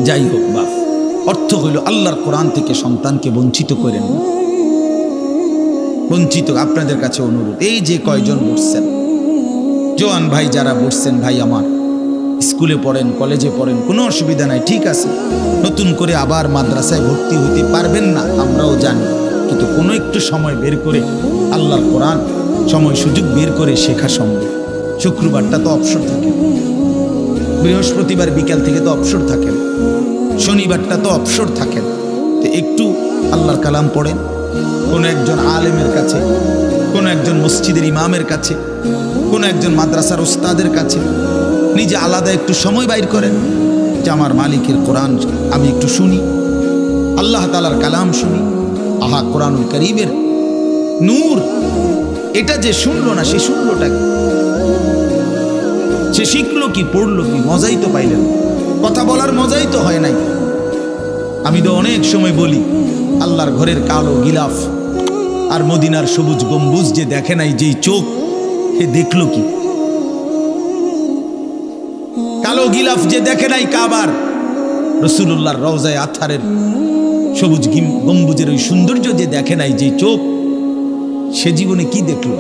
যাই হোক বাপ, অর্থ হইল আল্লাহর কোরআন থেকে সন্তানকে বঞ্চিত করেন না। বঞ্চিত আপনাদের কাছে অনুরোধ, এই যে কয়জন বসছেন, জোয়ান ভাই যারা বসছেন, ভাই আমার স্কুলে পড়েন, কলেজে পড়েন, কোনো অসুবিধা নাই, ঠিক আছে। নতুন করে আবার মাদ্রাসায় ভর্তি হতে পারবেন না, আমরাও জানি, কিন্তু কোনো একটু সময় বের করে আল্লাহর কোরআন সময় সুযোগ বের করে শেখা সম্ভব। শুক্রবারটা তো অবসর থাকে, বৃহস্পতিবার বিকাল থেকে তো অবসর থাকেন, শনিবারটা তো অবসর থাকেন, তো একটু আল্লাহর কালাম পড়েন কোনো একজন আলেমের কাছে, কোনো একজন মসজিদের ইমামের কাছে, কোনো একজন মাদ্রাসার ওস্তাদের কাছে, নিজে আলাদা একটু সময় বাইর করেন যে আমার মালিকের কোরআন আমি একটু শুনি, আল্লাহ তাআলার কালাম শুনি। আহা, কোরআনুল কারীমের নূর, এটা যে শুনলো না সে শুনলোটা কি, সে শিখলো কি, পড়লো কি, মজাই তো পাইলেন, কথা বলার মজাই তো হয় নাই। আমি তো অনেক সময় বলি, আল্লাহর ঘরের কালো গিলাফ আর মদিনার সবুজ গম্বুজ যে দেখে নাই, যেই চোখ, সে দেখলো কি? কালো গিলাফ যে দেখে নাই কাবার, রাসূলুল্লাহর রওজায়ে আতহারের সবুজ গম্বুজের ওই সৌন্দর্য যে দেখে নাই, যেই চোখ, সে জীবনে কি দেখলো?